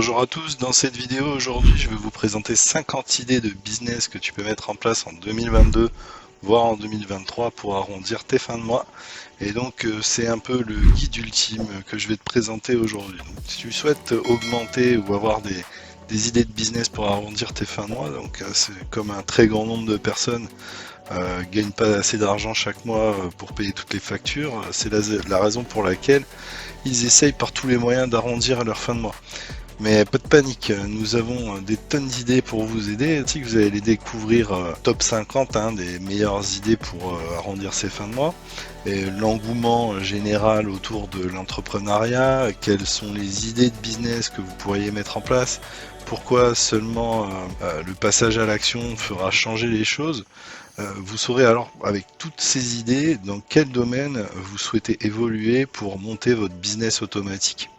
Bonjour à tous, dans cette vidéo aujourd'hui je vais vous présenter 50 idées de business que tu peux mettre en place en 2022 voire en 2023 pour arrondir tes fins de mois. Et donc c'est un peu le guide ultime que je vais te présenter aujourd'hui. Donc, si tu souhaites augmenter ou avoir des idées de business pour arrondir tes fins de mois, donc c'est comme un très grand nombre de personnes gagnent pas assez d'argent chaque mois pour payer toutes les factures, c'est la raison pour laquelle ils essayent par tous les moyens d'arrondir leur fin de mois. Mais pas de panique, nous avons des tonnes d'idées pour vous aider, ainsi que vous allez les découvrir top 50 des meilleures idées pour arrondir ses fins de mois, et l'engouement général autour de l'entrepreneuriat, quelles sont les idées de business que vous pourriez mettre en place, pourquoi seulement le passage à l'action fera changer les choses. Vous saurez alors avec toutes ces idées dans quel domaine vous souhaitez évoluer pour monter votre business automatique.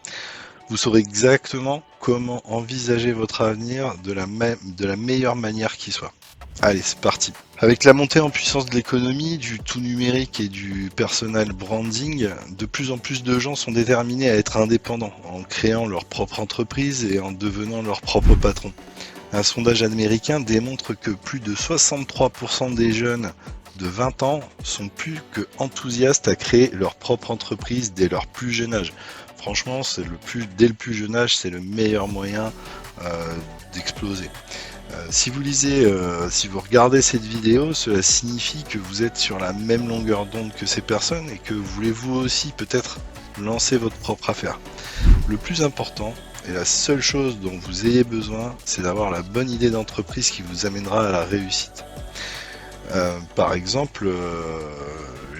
Vous saurez exactement comment envisager votre avenir de la meilleure manière qui soit. Allez, c'est parti. Avec la montée en puissance de l'économie, du tout numérique et du personal branding, de plus en plus de gens sont déterminés à être indépendants, en créant leur propre entreprise et en devenant leur propre patron. Un sondage américain démontre que plus de 63% des jeunes de 20 ans sont plus que enthousiastes à créer leur propre entreprise dès leur plus jeune âge. Franchement, dès le plus jeune âge, c'est le meilleur moyen d'exploser. Si vous regardez cette vidéo, cela signifie que vous êtes sur la même longueur d'onde que ces personnes et que vous voulez vous aussi peut-être lancer votre propre affaire. Le plus important et la seule chose dont vous ayez besoin, c'est d'avoir la bonne idée d'entreprise qui vous amènera à la réussite. Par exemple,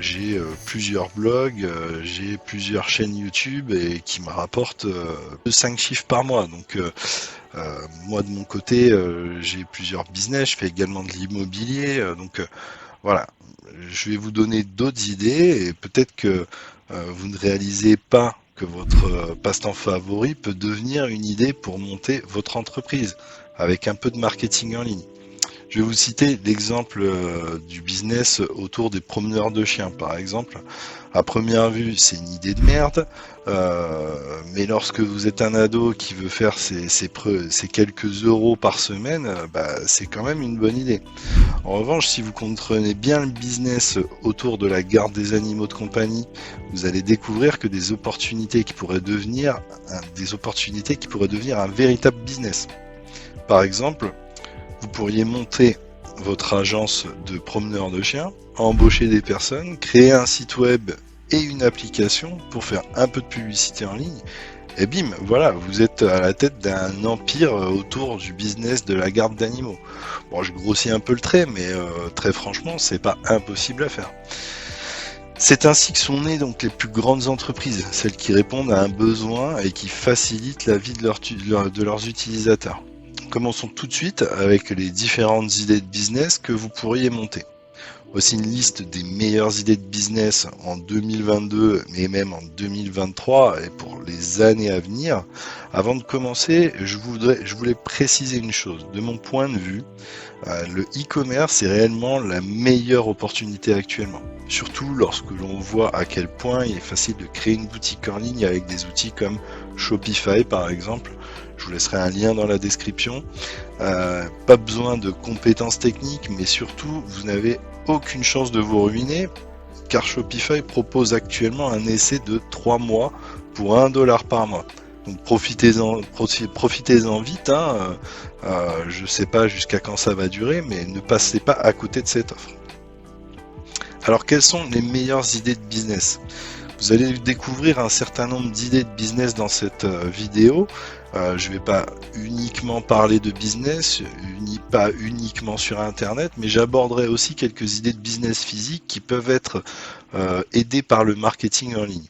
j'ai plusieurs blogs, j'ai plusieurs chaînes YouTube et qui me rapportent 5 chiffres par mois. Donc moi de mon côté, j'ai plusieurs business, je fais également de l'immobilier. Voilà, je vais vous donner d'autres idées et peut-être que vous ne réalisez pas que votre passe-temps favori peut devenir une idée pour monter votre entreprise avec un peu de marketing en ligne. Je vais vous citer l'exemple du business autour des promeneurs de chiens, par exemple. À première vue, c'est une idée de merde, mais lorsque vous êtes un ado qui veut faire ses quelques euros par semaine, c'est quand même une bonne idée. En revanche, si vous comprenez bien le business autour de la garde des animaux de compagnie, vous allez découvrir que des opportunités qui pourraient devenir un véritable business. Par exemple, vous pourriez monter votre agence de promeneurs de chiens, embaucher des personnes, créer un site web et une application pour faire un peu de publicité en ligne. Et bim, voilà, vous êtes à la tête d'un empire autour du business de la garde d'animaux. Bon, je grossis un peu le trait, mais très franchement, c'est pas impossible à faire. C'est ainsi que sont nées donc les plus grandes entreprises, celles qui répondent à un besoin et qui facilitent la vie de leurs utilisateurs. Commençons tout de suite avec les différentes idées de business que vous pourriez monter. Voici une liste des meilleures idées de business en 2022, mais même en 2023 et pour les années à venir. Avant de commencer, je voulais préciser une chose. De mon point de vue, le e-commerce est réellement la meilleure opportunité actuellement. Surtout lorsque l'on voit à quel point il est facile de créer une boutique en ligne avec des outils comme Shopify par exemple. Je vous laisserai un lien dans la description. Pas besoin de compétences techniques, mais surtout, vous n'avez aucune chance de vous ruiner, car Shopify propose actuellement un essai de 3 mois pour 1 dollar par mois. Donc profitez-en vite. Je ne sais pas jusqu'à quand ça va durer, mais ne passez pas à côté de cette offre. Alors, quelles sont les meilleures idées de business ? Vous allez découvrir un certain nombre d'idées de business dans cette vidéo. Je ne vais pas uniquement parler de business, pas uniquement sur Internet, mais j'aborderai aussi quelques idées de business physique qui peuvent être aidées par le marketing en ligne.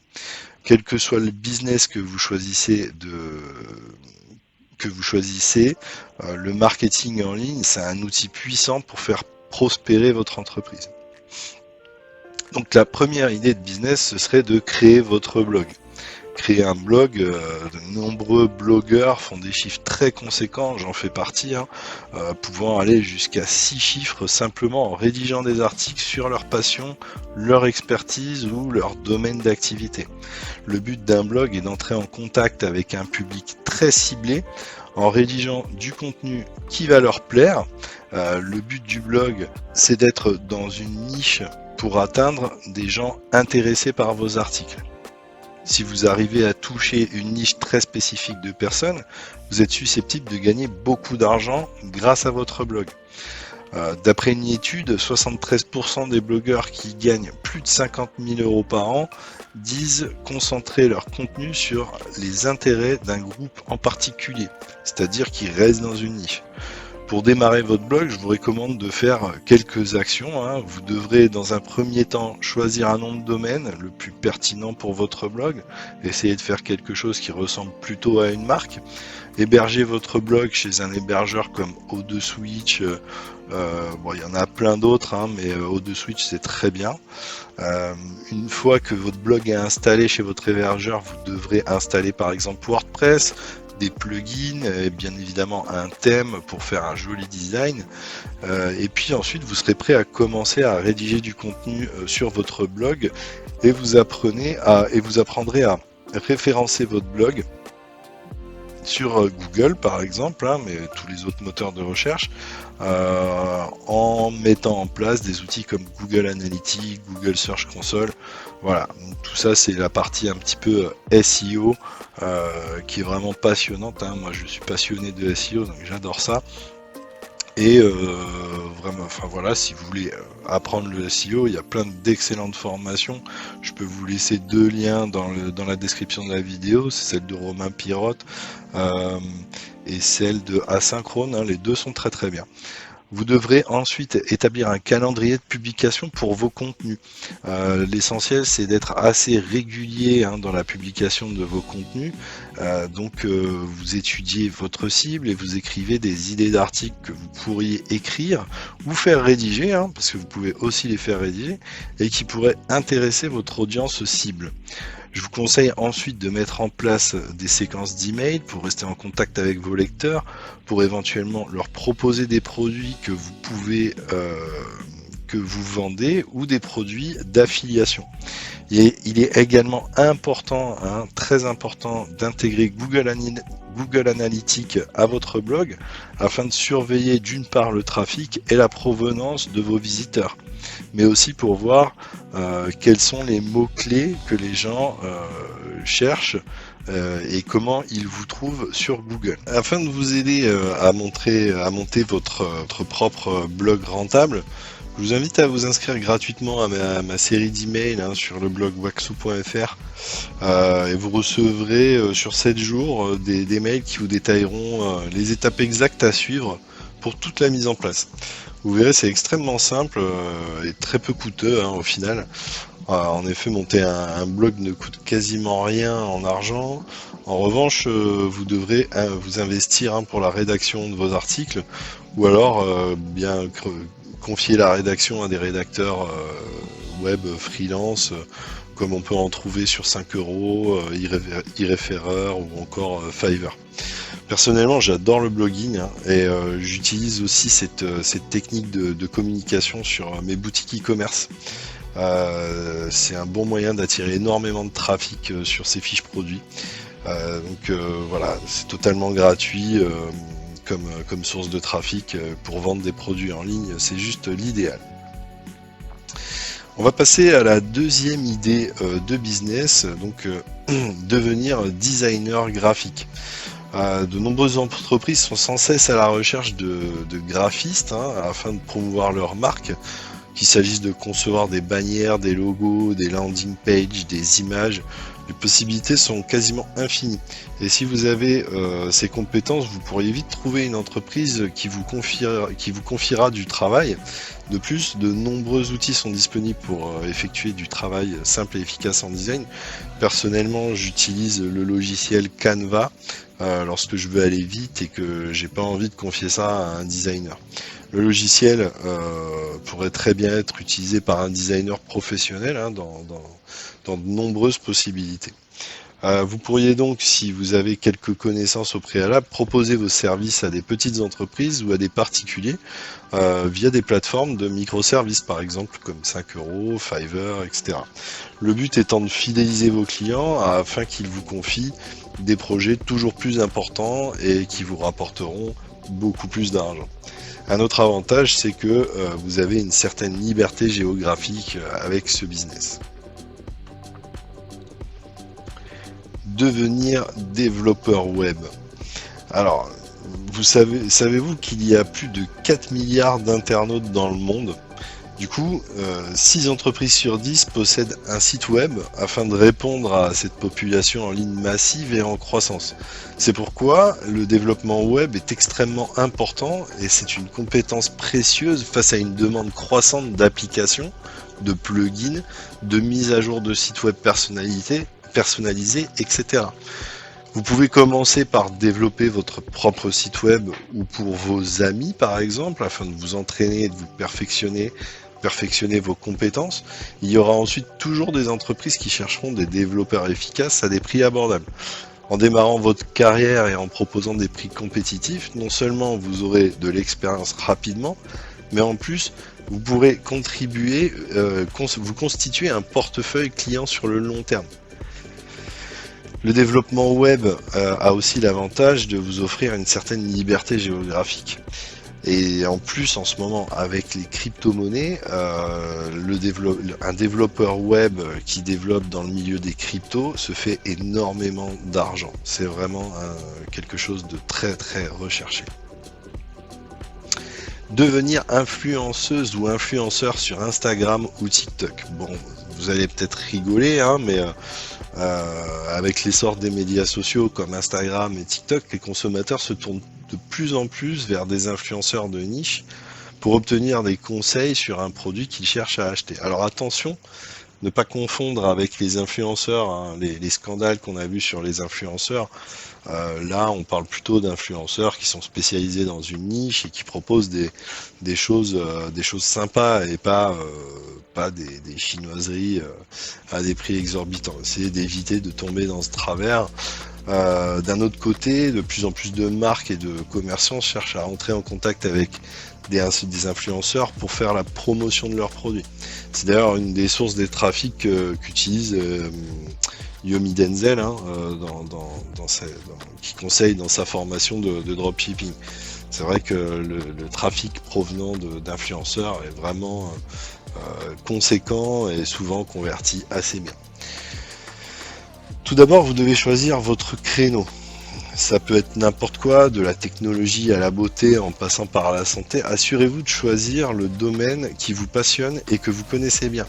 Quel que soit le business que vous choisissez, le marketing en ligne, c'est un outil puissant pour faire prospérer votre entreprise. Donc la première idée de business, ce serait de créer votre blog. créer un blog. De nombreux blogueurs font des chiffres très conséquents, j'en fais partie, hein, pouvant aller jusqu'à 6 chiffres simplement en rédigeant des articles sur leur passion, leur expertise ou leur domaine d'activité. Le but d'un blog est d'entrer en contact avec un public très ciblé en rédigeant du contenu qui va leur plaire. Le but du blog, c'est d'être dans une niche pour atteindre des gens intéressés par vos articles. Si vous arrivez à toucher une niche très spécifique de personnes, vous êtes susceptible de gagner beaucoup d'argent grâce à votre blog. D'après une étude, 73% des blogueurs qui gagnent plus de 50 000 euros par an disent concentrer leur contenu sur les intérêts d'un groupe en particulier, c'est-à-dire qu'ils restent dans une niche. Pour démarrer votre blog, je vous recommande de faire quelques actions, hein. Vous devrez dans un premier temps choisir un nom de domaine le plus pertinent pour votre blog. Essayez de faire quelque chose qui ressemble plutôt à une marque. Hébergez votre blog chez un hébergeur comme O2Switch. Bon, il y en a plein d'autres, hein, mais O2Switch c'est très bien. Une fois que votre blog est installé chez votre hébergeur, vous devrez installer par exemple WordPress, des plugins, et bien évidemment un thème pour faire un joli design. Et puis ensuite, vous serez prêt à commencer à rédiger du contenu sur votre blog et vous apprendrez à référencer votre blog sur Google par exemple, hein, mais tous les autres moteurs de recherche, en mettant en place des outils comme Google Analytics, Google Search Console. Voilà, donc, tout ça c'est la partie un petit peu SEO qui est vraiment passionnante, hein. Moi je suis passionné de SEO, donc j'adore ça. Et vraiment, enfin voilà, si vous voulez apprendre le SEO, il y a plein d'excellentes formations. Je peux vous laisser 2 liens dans la description de la vidéo, c'est celle de Romain Pirotte et celle de Asynchrone, hein. Les deux sont très très bien. Vous devrez ensuite établir un calendrier de publication pour vos contenus. L'essentiel, c'est d'être assez régulier, hein, dans la publication de vos contenus. Donc, vous étudiez votre cible et vous écrivez des idées d'articles que vous pourriez écrire ou faire rédiger, hein, parce que vous pouvez aussi les faire rédiger, et qui pourraient intéresser votre audience cible. Je vous conseille ensuite de mettre en place des séquences d'emails pour rester en contact avec vos lecteurs, pour éventuellement leur proposer des produits que vous pouvez que vous vendez ou des produits d'affiliation. Il est également important, hein, très important, d'intégrer Google Analytics à votre blog afin de surveiller d'une part le trafic et la provenance de vos visiteurs, mais aussi pour voir quels sont les mots-clés que les gens cherchent et comment ils vous trouvent sur Google. Afin de vous aider à monter votre propre blog rentable, je vous invite à vous inscrire gratuitement à ma série d'emails, hein, sur le blog waxu.fr et vous recevrez sur 7 jours des mails qui vous détailleront les étapes exactes à suivre pour toute la mise en place. Vous verrez, c'est extrêmement simple et très peu coûteux, hein, au final. En effet, monter un blog ne coûte quasiment rien en argent. En revanche, vous devrez vous investir, hein, pour la rédaction de vos articles, ou alors bien confier la rédaction à des rédacteurs web freelance, comme on peut en trouver sur 5 euros, iReferrer ou encore Fiverr. Personnellement, j'adore le blogging, hein, et j'utilise aussi cette technique de communication sur mes boutiques e-commerce. C'est un bon moyen d'attirer énormément de trafic sur ces fiches produits. Donc voilà, c'est totalement gratuit comme source de trafic pour vendre des produits en ligne, c'est juste l'idéal. On va passer à la deuxième idée de business, donc devenir designer graphique. De nombreuses entreprises sont sans cesse à la recherche de graphistes, hein, afin de promouvoir leur marque, qu'il s'agisse de concevoir des bannières, des logos, des landing pages, des images. Les possibilités sont quasiment infinies. Et si vous avez ces compétences, vous pourriez vite trouver une entreprise qui vous confiera du travail. De plus, de nombreux outils sont disponibles pour effectuer du travail simple et efficace en design. Personnellement, j'utilise le logiciel Canva lorsque je veux aller vite et que j'ai pas envie de confier ça à un designer. Le logiciel pourrait très bien être utilisé par un designer professionnel, hein, dans de nombreuses possibilités. Vous pourriez donc, si vous avez quelques connaissances au préalable, proposer vos services à des petites entreprises ou à des particuliers via des plateformes de microservices, par exemple, comme 5 euros, Fiverr, etc. Le but étant de fidéliser vos clients afin qu'ils vous confient des projets toujours plus importants et qui vous rapporteront beaucoup plus d'argent. Un autre avantage, c'est que vous avez une certaine liberté géographique avec ce business. Devenir développeur web. Alors, savez-vous qu'il y a plus de 4 milliards d'internautes dans le monde? Du coup, 6 entreprises sur 10 possèdent un site web afin de répondre à cette population en ligne massive et en croissance. C'est pourquoi le développement web est extrêmement important et c'est une compétence précieuse face à une demande croissante d'applications, de plugins, de mise à jour de sites web personnalisés, etc. Vous pouvez commencer par développer votre propre site web ou pour vos amis par exemple, afin de vous entraîner et de vous perfectionner vos compétences. Il y aura ensuite toujours des entreprises qui chercheront des développeurs efficaces à des prix abordables. En démarrant votre carrière et en proposant des prix compétitifs, non seulement vous aurez de l'expérience rapidement, mais en plus vous pourrez vous constituer un portefeuille client sur le long terme. Le développement web a aussi l'avantage de vous offrir une certaine liberté géographique. Et en plus, en ce moment, avec les crypto-monnaies, un développeur web qui développe dans le milieu des cryptos se fait énormément d'argent. C'est vraiment quelque chose de très très recherché. Devenir influenceuse ou influenceur sur Instagram ou TikTok. Bon, vous allez peut-être rigoler, hein, mais avec l'essor des médias sociaux comme Instagram et TikTok, les consommateurs se tournent de plus en plus vers des influenceurs de niche pour obtenir des conseils sur un produit qu'ils cherchent à acheter. Alors attention, ne pas confondre avec les influenceurs, hein, les scandales qu'on a vus sur les influenceurs. Là, on parle plutôt d'influenceurs qui sont spécialisés dans une niche et qui proposent des choses sympas et pas des chinoiseries à des prix exorbitants. Essayez d'éviter de tomber dans ce travers. D'un autre côté, de plus en plus de marques et de commerçants cherchent à entrer en contact avec des influenceurs pour faire la promotion de leurs produits. C'est d'ailleurs une des sources des trafics qu'utilise Yomi Denzel, hein, qui conseille dans sa formation de dropshipping. C'est vrai que le trafic provenant d'influenceurs est vraiment conséquent et souvent converti assez bien. Tout d'abord, vous devez choisir votre créneau. Ça peut être n'importe quoi, de la technologie à la beauté en passant par la santé. Assurez-vous de choisir le domaine qui vous passionne et que vous connaissez bien.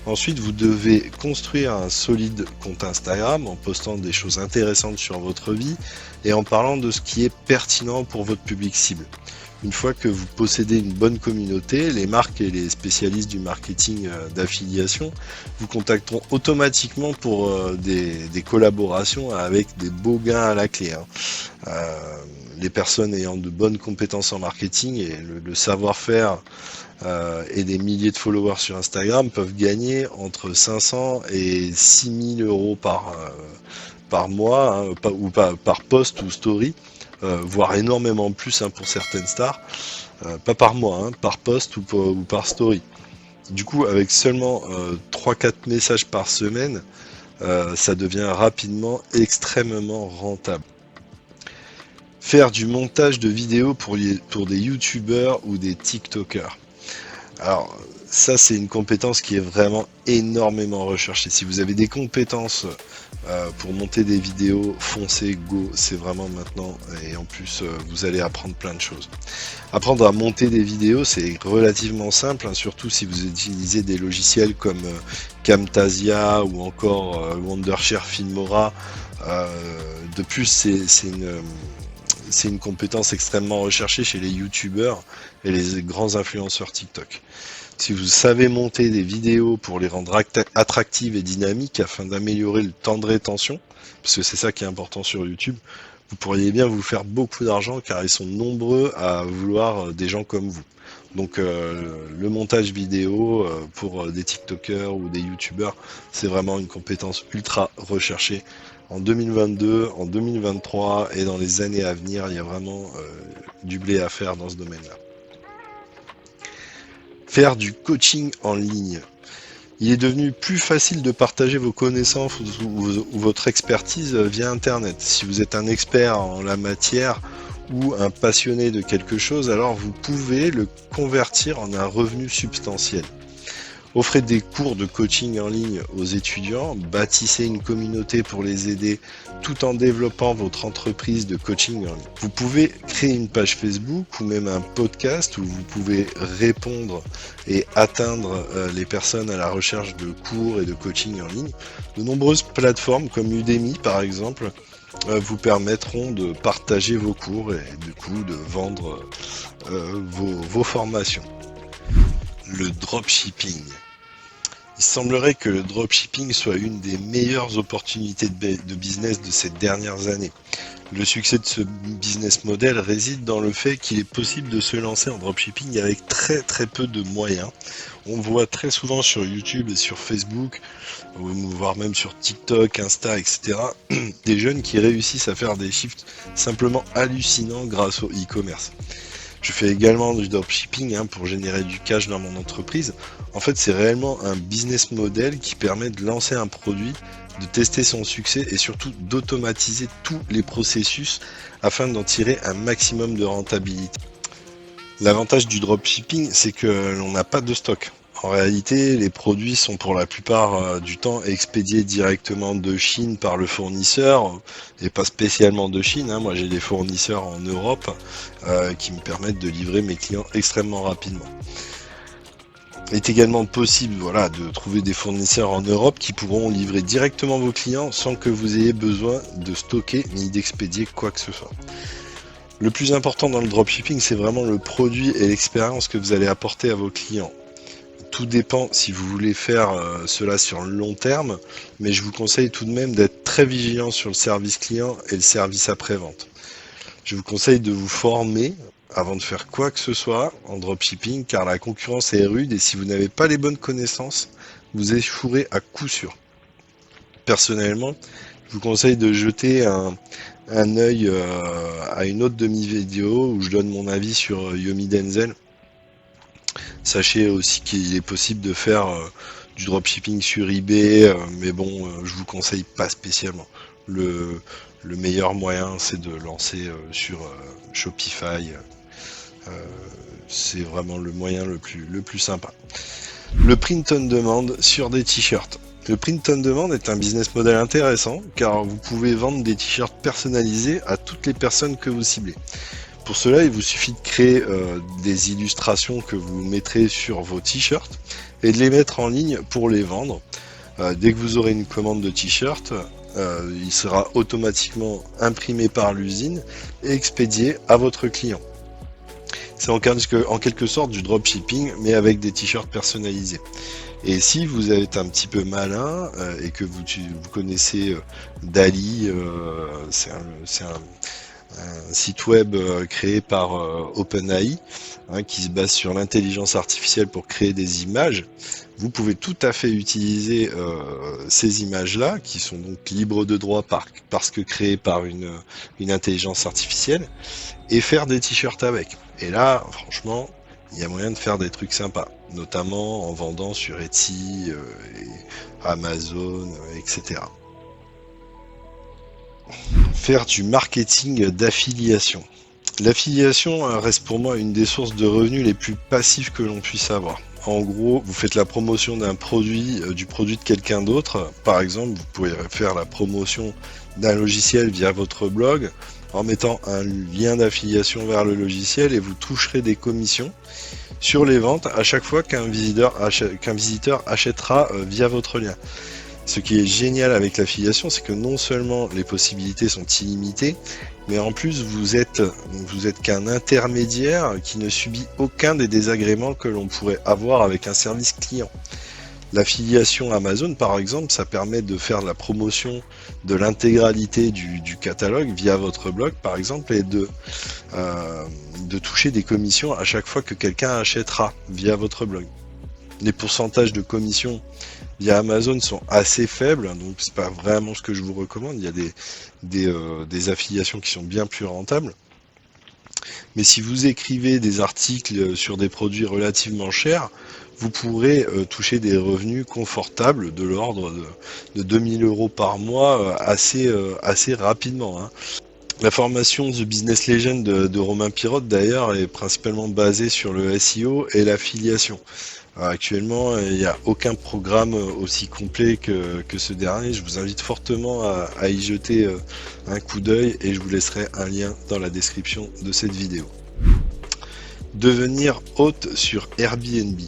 Ensuite, vous devez construire un solide compte Instagram en postant des choses intéressantes sur votre vie et en parlant de ce qui est pertinent pour votre public cible. Une fois que vous possédez une bonne communauté, les marques et les spécialistes du marketing d'affiliation vous contacteront automatiquement pour des collaborations avec des beaux gains à la clé, hein. Les personnes ayant de bonnes compétences en marketing et le savoir-faire et des milliers de followers sur Instagram peuvent gagner entre 500 et 6000 euros par mois, hein, ou par post ou story, voire énormément plus, hein, pour certaines stars, pas par mois, hein, par post ou par story. Du coup, avec seulement 3-4 messages par semaine, ça devient rapidement extrêmement rentable. Faire du montage de vidéos pour des youtubeurs ou des tiktokers. Alors, ça, c'est une compétence qui est vraiment énormément recherchée. Si vous avez des compétences pour monter des vidéos, foncez, go, c'est vraiment maintenant. Et en plus, vous allez apprendre plein de choses. Apprendre à monter des vidéos, c'est relativement simple, hein, surtout si vous utilisez des logiciels comme Camtasia ou encore Wondershare Filmora. De plus, c'est une compétence extrêmement recherchée chez les youtubeurs et les grands influenceurs TikTok. Si vous savez monter des vidéos pour les rendre attractives et dynamiques afin d'améliorer le temps de rétention, parce que c'est ça qui est important sur YouTube, vous pourriez bien vous faire beaucoup d'argent car ils sont nombreux à vouloir des gens comme vous. Donc le montage vidéo pour des TikTokers ou des YouTubeurs, c'est vraiment une compétence ultra recherchée en 2022, en 2023 et dans les années à venir. Il y a vraiment du blé à faire dans ce domaine-là. Faire du coaching en ligne. Il est devenu plus facile de partager vos connaissances ou votre expertise via Internet. Si vous êtes un expert en la matière ou un passionné de quelque chose, alors vous pouvez le convertir en un revenu substantiel. Offrez des cours de coaching en ligne aux étudiants, bâtissez une communauté pour les aider tout en développant votre entreprise de coaching en ligne. Vous pouvez créer une page Facebook ou même un podcast où vous pouvez répondre et atteindre les personnes à la recherche de cours et de coaching en ligne. De nombreuses plateformes comme Udemy par exemple vous permettront de partager vos cours et du coup de vendre vos formations. Le dropshipping. Il semblerait que le dropshipping soit une des meilleures opportunités de business de ces dernières années. Le succès de ce business model réside dans le fait qu'il est possible de se lancer en dropshipping avec très peu de moyens. On voit très souvent sur YouTube et sur Facebook, voire même sur TikTok, Insta, etc., des jeunes qui réussissent à faire des chiffres simplement hallucinants grâce au e-commerce. Je fais également du dropshipping pour générer du cash dans mon entreprise. En fait, c'est réellement un business model qui permet de lancer un produit, de tester son succès et surtout d'automatiser tous les processus afin d'en tirer un maximum de rentabilité. L'avantage du dropshipping, c'est que l'on n'a pas de stock. En réalité, les produits sont pour la plupart du temps expédiés directement de Chine par le fournisseur, et pas spécialement de Chine. Moi, j'ai des fournisseurs en Europe qui me permettent de livrer mes clients extrêmement rapidement. Il est également possible de trouver des fournisseurs en Europe qui pourront livrer directement vos clients sans que vous ayez besoin de stocker ni d'expédier quoi que ce soit. Le plus important dans le dropshipping, c'est vraiment le produit et l'expérience que vous allez apporter à vos clients. Tout dépend si vous voulez faire cela sur le long terme, mais je vous conseille tout de même d'être très vigilant sur le service client et le service après-vente. Je vous conseille de vous former avant de faire quoi que ce soit en dropshipping, car la concurrence est rude et si vous n'avez pas les bonnes connaissances, vous échouerez à coup sûr. Personnellement, je vous conseille de jeter un œil à une autre demi-vidéo où je donne mon avis sur Yomi Denzel. Sachez aussi qu'il est possible de faire du dropshipping sur eBay, mais bon, je vous conseille pas spécialement. Le meilleur moyen, c'est de lancer sur Shopify. C'est vraiment le moyen le plus sympa. Le print on demand sur des t-shirts. Le print on demand est un business model intéressant car vous pouvez vendre des t-shirts personnalisés à toutes les personnes que vous ciblez. Pour cela, il vous suffit de créer des illustrations que vous mettrez sur vos t-shirts et de les mettre en ligne pour les vendre. Dès que vous aurez une commande de t-shirt, il sera automatiquement imprimé par l'usine et expédié à votre client. C'est en quelque sorte du dropshipping, mais avec des t-shirts personnalisés. Et si vous êtes un petit peu malin et que vous connaissez Dali, c'est un site web créé par OpenAI qui se base sur l'intelligence artificielle pour créer des images. Vous pouvez tout à fait utiliser ces images-là, qui sont donc libres de droit parce que créées par une intelligence artificielle, et faire des t-shirts avec. Et là, franchement, il y a moyen de faire des trucs sympas, notamment en vendant sur Etsy, Amazon, etc. Faire du marketing d'affiliation. L'affiliation reste pour moi une des sources de revenus les plus passifs que l'on puisse avoir. En gros, vous faites la promotion d'un produit, du produit de quelqu'un d'autre. Par exemple, vous pouvez faire la promotion d'un logiciel via votre blog en mettant un lien d'affiliation vers le logiciel et vous toucherez des commissions sur les ventes à chaque fois qu'un visiteur achètera via votre lien. Ce qui est génial avec l'affiliation, c'est que non seulement les possibilités sont illimitées, mais en plus vous êtes qu'un intermédiaire qui ne subit aucun des désagréments que l'on pourrait avoir avec un service client. L'affiliation Amazon, par exemple, ça permet de faire la promotion de l'intégralité du catalogue via votre blog, par exemple, et de toucher des commissions à chaque fois que quelqu'un achètera via votre blog. Les pourcentages de commission via Amazon sont assez faibles, donc c'est pas vraiment ce que je vous recommande. Il y a des affiliations qui sont bien plus rentables. Mais si vous écrivez des articles sur des produits relativement chers, vous pourrez toucher des revenus confortables de l'ordre de 2000 euros par mois assez rapidement, hein. La formation The Business Legend de Romain Pirotte d'ailleurs est principalement basée sur le SEO et l'affiliation. Actuellement, il n'y a aucun programme aussi complet que ce dernier. Je vous invite fortement à y jeter un coup d'œil et je vous laisserai un lien dans la description de cette vidéo. Devenir hôte sur Airbnb.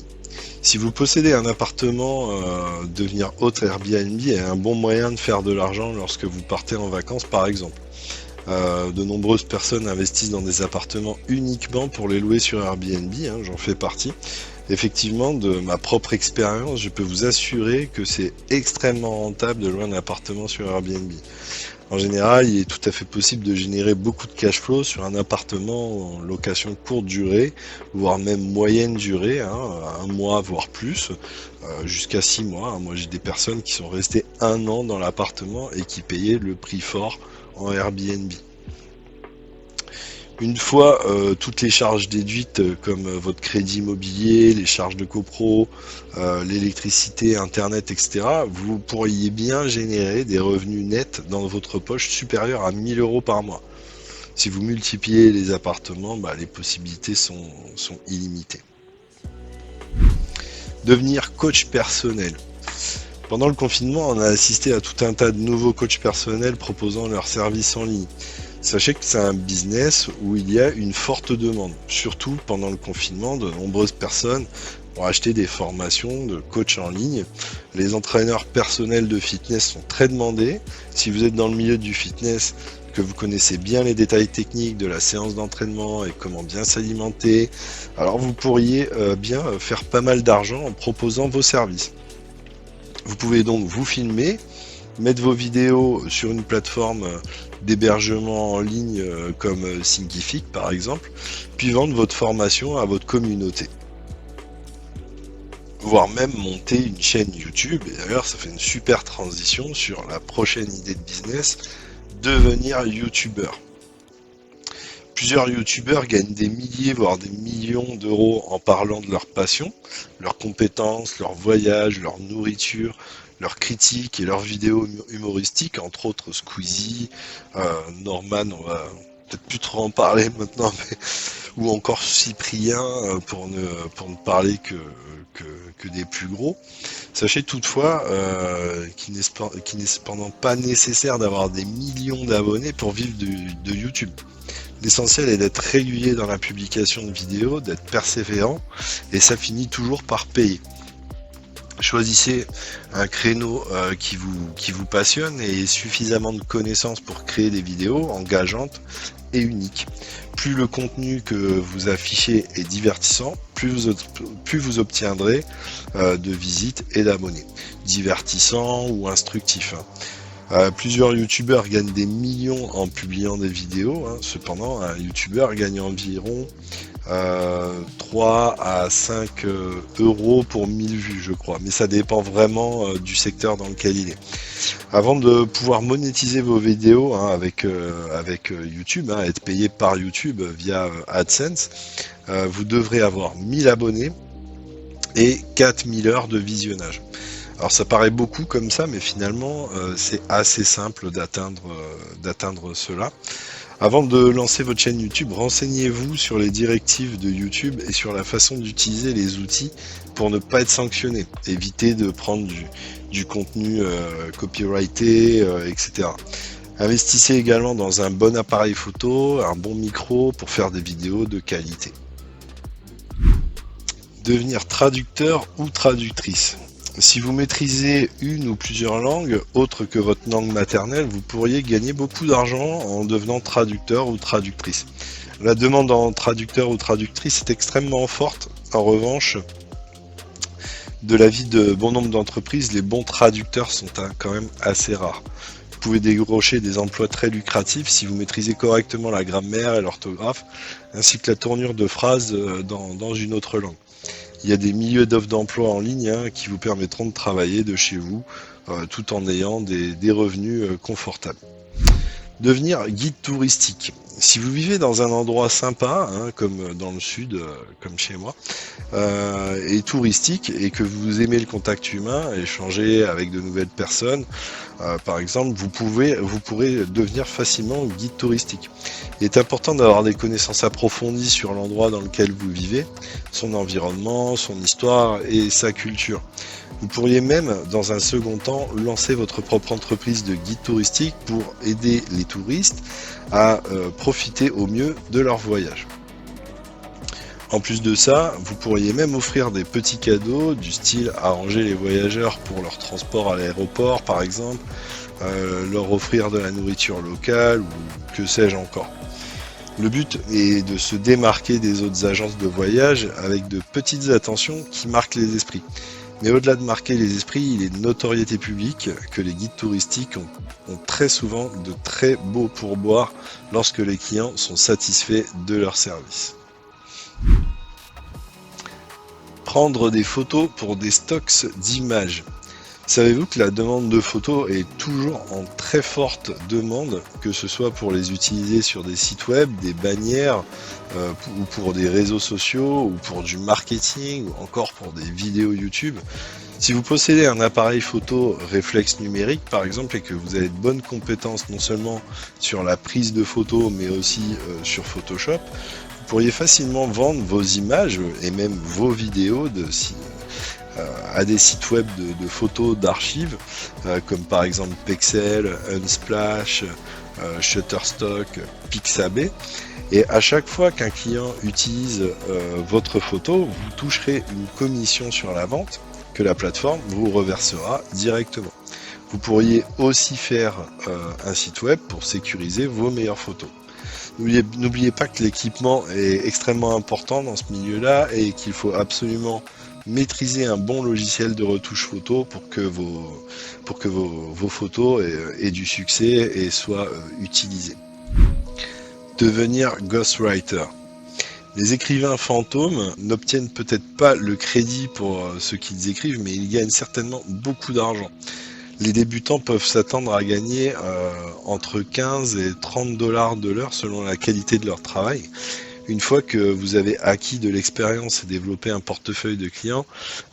Si vous possédez un appartement, devenir hôte Airbnb est un bon moyen de faire de l'argent lorsque vous partez en vacances par exemple. De nombreuses personnes investissent dans des appartements uniquement pour les louer sur Airbnb, hein, j'en fais partie. Effectivement, de ma propre expérience, je peux vous assurer que c'est extrêmement rentable de louer un appartement sur Airbnb. En général, il est tout à fait possible de générer beaucoup de cash flow sur un appartement en location courte durée, voire même moyenne durée, hein, un mois voire plus, jusqu'à 6 mois. Hein. Moi j'ai des personnes qui sont restées 1 an dans l'appartement et qui payaient le prix fort en Airbnb. Une fois toutes les charges déduites comme votre crédit immobilier, les charges de copro, l'électricité, internet, etc., vous pourriez bien générer des revenus nets dans votre poche supérieurs à 1000 euros par mois. Si vous multipliez les appartements, les possibilités sont illimitées. Devenir coach personnel. Pendant le confinement, on a assisté à tout un tas de nouveaux coachs personnels proposant leurs services en ligne. Sachez que c'est un business où il y a une forte demande. Surtout pendant le confinement, de nombreuses personnes ont acheté des formations de coach en ligne. Les entraîneurs personnels de fitness sont très demandés. Si vous êtes dans le milieu du fitness, que vous connaissez bien les détails techniques de la séance d'entraînement et comment bien s'alimenter, alors vous pourriez bien faire pas mal d'argent en proposant vos services. Vous pouvez donc vous filmer, mettre vos vidéos sur une plateforme d'hébergement en ligne comme Thinkific par exemple, puis vendre votre formation à votre communauté. Voire même monter une chaîne YouTube, et d'ailleurs ça fait une super transition sur la prochaine idée de business, devenir youtubeur. Plusieurs youtubeurs gagnent des milliers voire des millions d'euros en parlant de leur passion, leurs compétences, leurs voyages, leur nourriture, leurs critiques et leurs vidéos humoristiques, entre autres Squeezie, Norman, on va peut-être plus trop en parler maintenant, mais, ou encore Cyprien, pour ne parler que des plus gros. Sachez toutefois qu'il n'est cependant pas nécessaire d'avoir des millions d'abonnés pour vivre de YouTube. L'essentiel est d'être régulier dans la publication de vidéos, d'être persévérant, et ça finit toujours par payer. Choisissez un créneau qui vous passionne et suffisamment de connaissances pour créer des vidéos engageantes et uniques. Plus le contenu que vous affichez est divertissant, plus vous obtiendrez de visites et d'abonnés. Divertissant ou instructif. Plusieurs youtubeurs gagnent des millions en publiant des vidéos. Cependant, un youtubeur gagne environ 3 à 5 euros pour 1000 vues, je crois. Mais ça dépend vraiment du secteur dans lequel il est. Avant de pouvoir monétiser vos vidéos avec YouTube, être payé par YouTube via AdSense, vous devrez avoir 1000 abonnés et 4000 heures de visionnage. Alors ça paraît beaucoup comme ça, mais finalement c'est assez simple d'atteindre cela. Avant de lancer votre chaîne YouTube, renseignez-vous sur les directives de YouTube et sur la façon d'utiliser les outils pour ne pas être sanctionné. Évitez de prendre du contenu copyrighté, etc. Investissez également dans un bon appareil photo, un bon micro pour faire des vidéos de qualité. Devenir traducteur ou traductrice. Si vous maîtrisez une ou plusieurs langues autres que votre langue maternelle, vous pourriez gagner beaucoup d'argent en devenant traducteur ou traductrice. La demande en traducteur ou traductrice est extrêmement forte. En revanche, de l'avis de bon nombre d'entreprises, les bons traducteurs sont quand même assez rares. Vous pouvez décrocher des emplois très lucratifs si vous maîtrisez correctement la grammaire et l'orthographe, ainsi que la tournure de phrases dans une autre langue. Il y a des milliers d'offres d'emploi en ligne qui vous permettront de travailler de chez vous tout en ayant des revenus confortables. Devenir guide touristique. Si vous vivez dans un endroit sympa, comme dans le sud, comme chez moi, et touristique, et que vous aimez le contact humain, échanger avec de nouvelles personnes, par exemple, vous pourrez devenir facilement guide touristique. Il est important d'avoir des connaissances approfondies sur l'endroit dans lequel vous vivez, son environnement, son histoire et sa culture. Vous pourriez même, dans un second temps, lancer votre propre entreprise de guide touristique pour aider les touristes à profiter au mieux de leur voyage. En plus de ça, vous pourriez même offrir des petits cadeaux du style arranger les voyageurs pour leur transport à l'aéroport par exemple, leur offrir de la nourriture locale ou que sais-je encore. Le but est de se démarquer des autres agences de voyage avec de petites attentions qui marquent les esprits. Mais au-delà de marquer les esprits, il est de notoriété publique que les guides touristiques ont très souvent de très beaux pourboires lorsque les clients sont satisfaits de leur service. Prendre des photos pour des stocks d'images. Savez-vous que la demande de photos est toujours en très forte demande, que ce soit pour les utiliser sur des sites web, des bannières, ou pour des réseaux sociaux, ou pour du marketing, ou encore pour des vidéos YouTube. Si vous possédez un appareil photo réflexe numérique par exemple et que vous avez de bonnes compétences non seulement sur la prise de photos mais aussi sur Photoshop, vous pourriez facilement vendre vos images et même vos vidéos à des sites web de photos d'archives comme par exemple Pexel, Unsplash, Shutterstock, Pixabay. Et à chaque fois qu'un client utilise votre photo, vous toucherez une commission sur la vente que la plateforme vous reversera directement. Vous pourriez aussi faire un site web pour sécuriser vos meilleures photos. N'oubliez pas que l'équipement est extrêmement important dans ce milieu-là et qu'il faut absolument maîtriser un bon logiciel de retouche photo pour que vos photos aient du succès et soient utilisées. Devenir ghostwriter. Les écrivains fantômes n'obtiennent peut-être pas le crédit pour ce qu'ils écrivent, mais ils gagnent certainement beaucoup d'argent. Les débutants peuvent s'attendre à gagner entre 15 et 30 dollars de l'heure selon la qualité de leur travail. Une fois que vous avez acquis de l'expérience et développé un portefeuille de clients,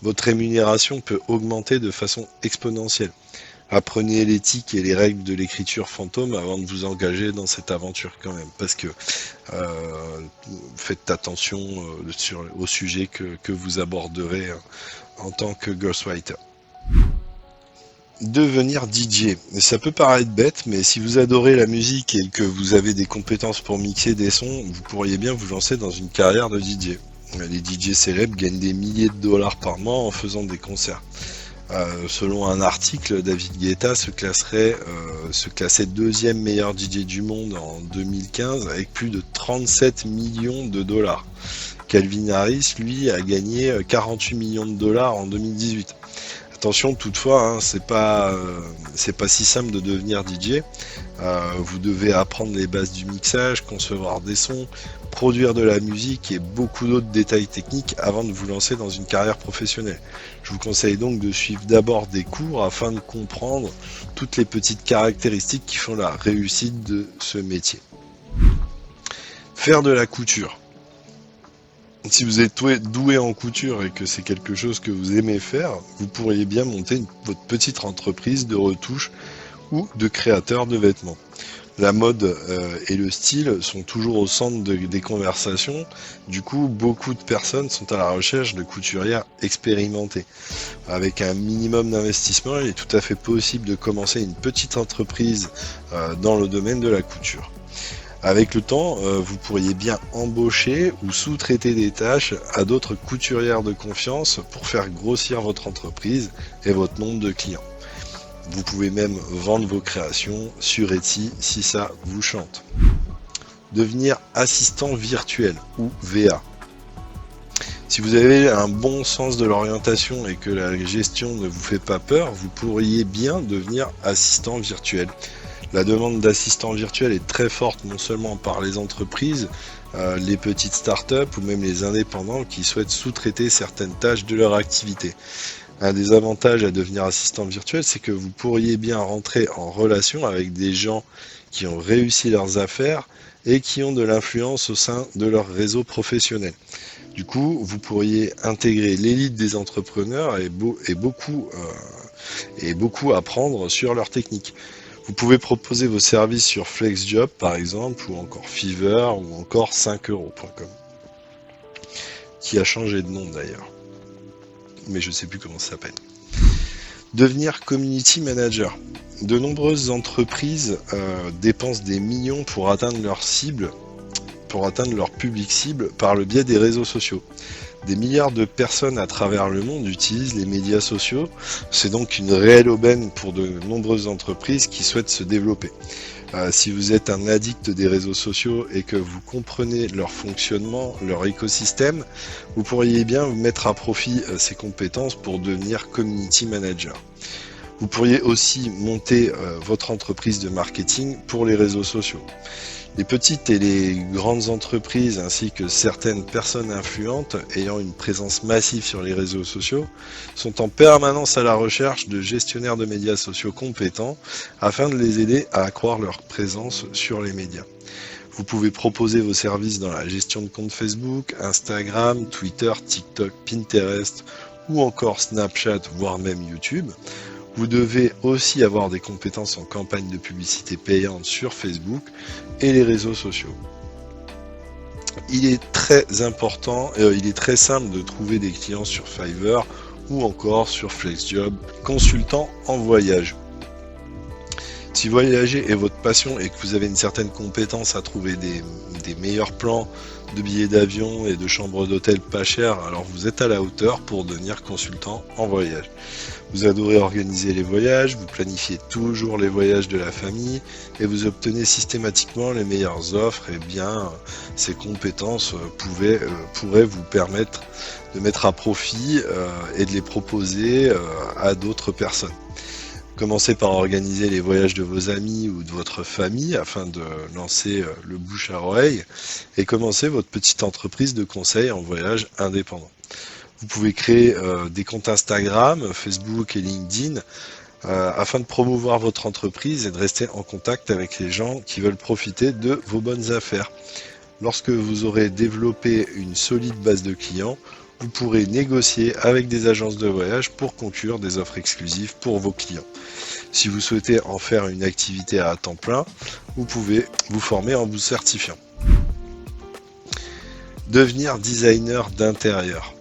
votre rémunération peut augmenter de façon exponentielle. Apprenez l'éthique et les règles de l'écriture fantôme avant de vous engager dans cette aventure quand même, parce que faites attention au sujet que vous aborderez en tant que ghostwriter. Devenir DJ. Ça peut paraître bête, mais si vous adorez la musique et que vous avez des compétences pour mixer des sons, vous pourriez bien vous lancer dans une carrière de DJ. Les DJ célèbres gagnent des milliers de dollars par mois en faisant des concerts. Selon un article, David Guetta se classait deuxième meilleur DJ du monde en 2015 avec plus de 37 millions de dollars. Calvin Harris, lui, a gagné 48 millions de dollars en 2018. Attention toutefois, c'est pas si simple de devenir DJ. Vous devez apprendre les bases du mixage, concevoir des sons, produire de la musique et beaucoup d'autres détails techniques avant de vous lancer dans une carrière professionnelle. Je vous conseille donc de suivre d'abord des cours afin de comprendre toutes les petites caractéristiques qui font la réussite de ce métier. Faire de la couture. Si vous êtes doué en couture et que c'est quelque chose que vous aimez faire, vous pourriez bien monter votre petite entreprise de retouche ou de créateur de vêtements. La mode et le style sont toujours au centre des conversations. Du coup, beaucoup de personnes sont à la recherche de couturières expérimentées. Avec un minimum d'investissement, il est tout à fait possible de commencer une petite entreprise dans le domaine de la couture. Avec le temps, vous pourriez bien embaucher ou sous-traiter des tâches à d'autres couturières de confiance pour faire grossir votre entreprise et votre nombre de clients. Vous pouvez même vendre vos créations sur Etsy si ça vous chante. Devenir assistant virtuel ou VA. Si vous avez un bon sens de l'orientation et que la gestion ne vous fait pas peur, vous pourriez bien devenir assistant virtuel. La demande d'assistants virtuels est très forte, non seulement par les entreprises, les petites startups ou même les indépendants qui souhaitent sous-traiter certaines tâches de leur activité. Un des avantages à devenir assistant virtuel, c'est que vous pourriez bien rentrer en relation avec des gens qui ont réussi leurs affaires et qui ont de l'influence au sein de leur réseau professionnel. Du coup, vous pourriez intégrer l'élite des entrepreneurs et beaucoup apprendre sur leurs techniques. Vous pouvez proposer vos services sur FlexJob par exemple, ou encore Fiverr, ou encore 5euros.com, qui a changé de nom d'ailleurs, mais je ne sais plus comment ça s'appelle. Devenir community manager. De nombreuses entreprises dépensent des millions pour atteindre leur cible, pour atteindre leur public cible par le biais des réseaux sociaux. Des milliards de personnes à travers le monde utilisent les médias sociaux. C'est donc une réelle aubaine pour de nombreuses entreprises qui souhaitent se développer. Si vous êtes un addict des réseaux sociaux et que vous comprenez leur fonctionnement, leur écosystème, vous pourriez bien vous mettre à profit ces compétences pour devenir community manager. Vous pourriez aussi monter votre entreprise de marketing pour les réseaux sociaux. Les petites et les grandes entreprises ainsi que certaines personnes influentes ayant une présence massive sur les réseaux sociaux sont en permanence à la recherche de gestionnaires de médias sociaux compétents afin de les aider à accroître leur présence sur les médias. Vous pouvez proposer vos services dans la gestion de comptes Facebook, Instagram, Twitter, TikTok, Pinterest ou encore Snapchat, voire même YouTube. Vous devez aussi avoir des compétences en campagne de publicité payante sur Facebook et les réseaux sociaux. Il est très simple de trouver des clients sur Fiverr ou encore sur FlexJob, consultant en voyage. Si voyager est votre passion et que vous avez une certaine compétence à trouver des meilleurs plans de billets d'avion et de chambres d'hôtel pas chères, alors vous êtes à la hauteur pour devenir consultant en voyage. Vous adorez organiser les voyages, vous planifiez toujours les voyages de la famille et vous obtenez systématiquement les meilleures offres. Et bien, ces compétences pourraient vous permettre de mettre à profit et de les proposer à d'autres personnes. Commencez par organiser les voyages de vos amis ou de votre famille afin de lancer le bouche à oreille et commencer votre petite entreprise de conseil en voyage indépendant. Vous pouvez créer des comptes Instagram, Facebook et LinkedIn afin de promouvoir votre entreprise et de rester en contact avec les gens qui veulent profiter de vos bonnes affaires. Lorsque vous aurez développé une solide base de clients, vous pourrez négocier avec des agences de voyage pour conclure des offres exclusives pour vos clients. Si vous souhaitez en faire une activité à temps plein, vous pouvez vous former en vous certifiant. Devenir designer d'intérieur.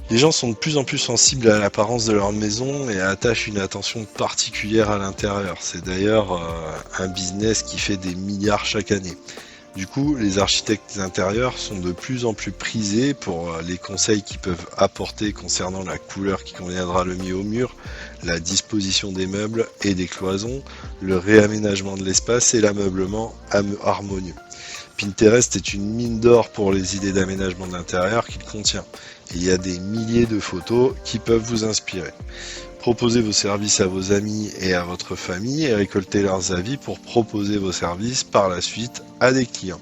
Les gens sont de plus en plus sensibles à l'apparence de leur maison et attachent une attention particulière à l'intérieur. C'est d'ailleurs un business qui fait des milliards chaque année. Du coup, les architectes d'intérieur sont de plus en plus prisés pour les conseils qu'ils peuvent apporter concernant la couleur qui conviendra le mieux au mur, la disposition des meubles et des cloisons, le réaménagement de l'espace et l'ameublement harmonieux. Pinterest est une mine d'or pour les idées d'aménagement d'intérieur qu'il contient. Et il y a des milliers de photos qui peuvent vous inspirer. Proposez vos services à vos amis et à votre famille et récoltez leurs avis pour proposer vos services par la suite à des clients.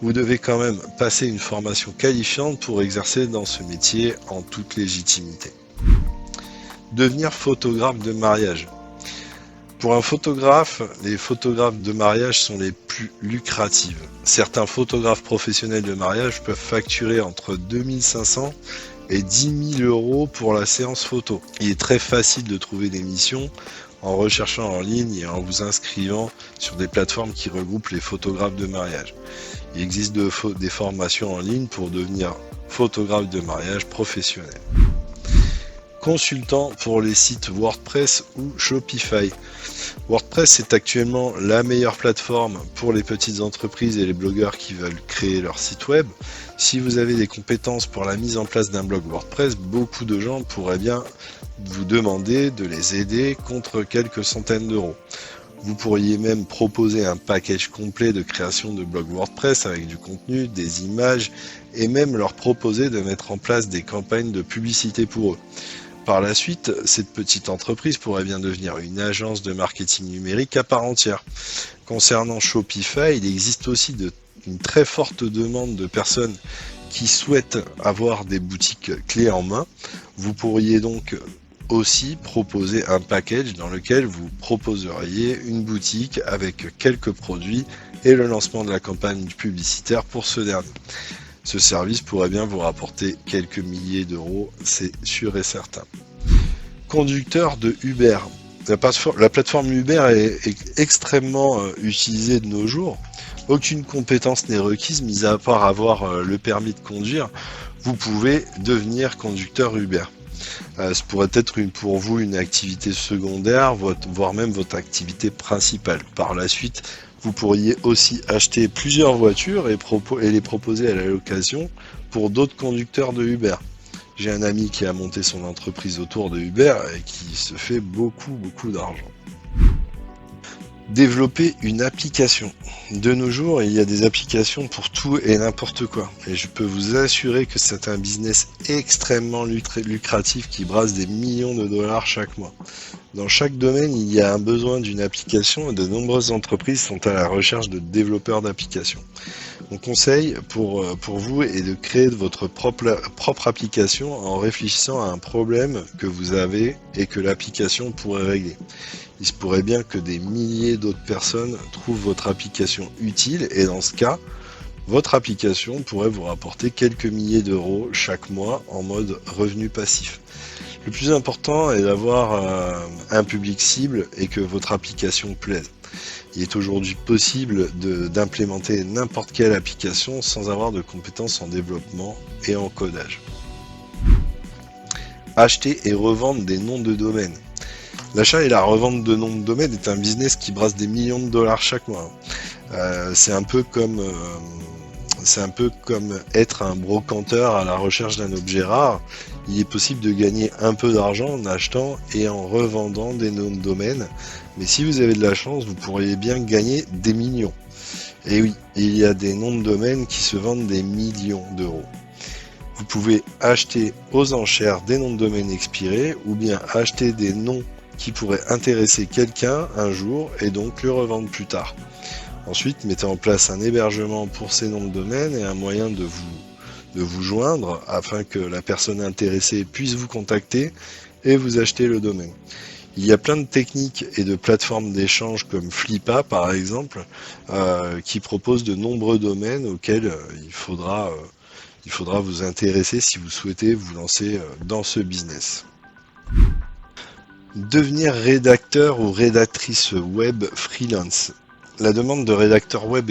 Vous devez quand même passer une formation qualifiante pour exercer dans ce métier en toute légitimité. Devenir photographe de mariage. Pour un photographe, les photographes de mariage sont les plus lucratives. Certains photographes professionnels de mariage peuvent facturer entre 2500 et 10 000 euros pour la séance photo. Il est très facile de trouver des missions en recherchant en ligne et en vous inscrivant sur des plateformes qui regroupent les photographes de mariage. Il existe des formations en ligne pour devenir photographe de mariage professionnel. Consultant pour les sites WordPress ou Shopify. WordPress est actuellement la meilleure plateforme pour les petites entreprises et les blogueurs qui veulent créer leur site web. Si vous avez des compétences pour la mise en place d'un blog WordPress, beaucoup de gens pourraient bien vous demander de les aider contre quelques centaines d'euros. Vous pourriez même proposer un package complet de création de blog WordPress avec du contenu, des images et même leur proposer de mettre en place des campagnes de publicité pour eux. Par la suite, cette petite entreprise pourrait bien devenir une agence de marketing numérique à part entière. Concernant Shopify, il existe aussi une très forte demande de personnes qui souhaitent avoir des boutiques clés en main. Vous pourriez donc aussi proposer un package dans lequel vous proposeriez une boutique avec quelques produits et le lancement de la campagne publicitaire pour ce dernier. Ce service pourrait bien vous rapporter quelques milliers d'euros, c'est sûr et certain. Conducteur de Uber. La plateforme Uber est extrêmement utilisée de nos jours. Aucune compétence n'est requise, mis à part avoir le permis de conduire. Vous pouvez devenir conducteur Uber. Ce pourrait être pour vous une activité secondaire, voire même votre activité principale. Par la suite, vous pourriez aussi acheter plusieurs voitures et les proposer à la location pour d'autres conducteurs de Uber. J'ai un ami qui a monté son entreprise autour de Uber et qui se fait beaucoup d'argent. Développer une application. De nos jours, il y a des applications pour tout et n'importe quoi. Et je peux vous assurer que c'est un business extrêmement lucratif qui brasse des millions de dollars chaque mois. Dans chaque domaine, il y a un besoin d'une application et de nombreuses entreprises sont à la recherche de développeurs d'applications. Mon conseil pour vous est de créer votre propre application en réfléchissant à un problème que vous avez et que l'application pourrait régler. Il se pourrait bien que des milliers d'autres personnes trouvent votre application utile et dans ce cas, votre application pourrait vous rapporter quelques milliers d'euros chaque mois en mode revenu passif. Le plus important est d'avoir un public cible et que votre application plaise. Il est aujourd'hui possible d'implémenter n'importe quelle application sans avoir de compétences en développement et en codage. Acheter et revendre des noms de domaine. L'achat et la revente de noms de domaine est un business qui brasse des millions de dollars chaque mois. C'est un peu comme être un brocanteur à la recherche d'un objet rare. Il est possible de gagner un peu d'argent en achetant et en revendant des noms de domaine. Mais si vous avez de la chance, vous pourriez bien gagner des millions. Et oui, il y a des noms de domaine qui se vendent des millions d'euros. Vous pouvez acheter aux enchères des noms de domaine expirés ou bien acheter des noms qui pourraient intéresser quelqu'un un jour et donc le revendre plus tard. Ensuite, mettez en place un hébergement pour ces noms de domaine et un moyen de vous joindre afin que la personne intéressée puisse vous contacter et vous acheter le domaine. Il y a plein de techniques et de plateformes d'échange comme Flippa par exemple qui proposent de nombreux domaines auxquels il faudra vous intéresser si vous souhaitez vous lancer dans ce business. Devenir rédacteur ou rédactrice web freelance. La demande de rédacteur web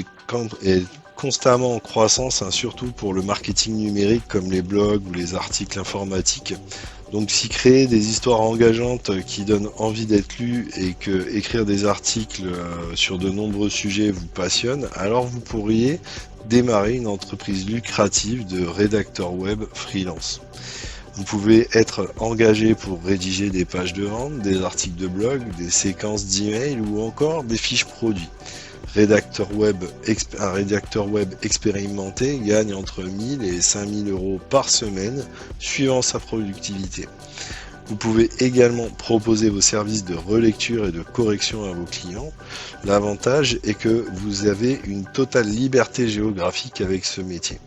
est constamment en croissance, surtout pour le marketing numérique comme les blogs ou les articles informatiques. Donc si créer des histoires engageantes qui donnent envie d'être lues et que écrire des articles sur de nombreux sujets vous passionne, alors vous pourriez démarrer une entreprise lucrative de rédacteur web freelance. Vous pouvez être engagé pour rédiger des pages de vente, des articles de blog, des séquences d'emails ou encore des fiches produits. Un rédacteur web expérimenté gagne entre 1000 et 5000 euros par semaine, suivant sa productivité. Vous pouvez également proposer vos services de relecture et de correction à vos clients. L'avantage est que vous avez une totale liberté géographique avec ce métier.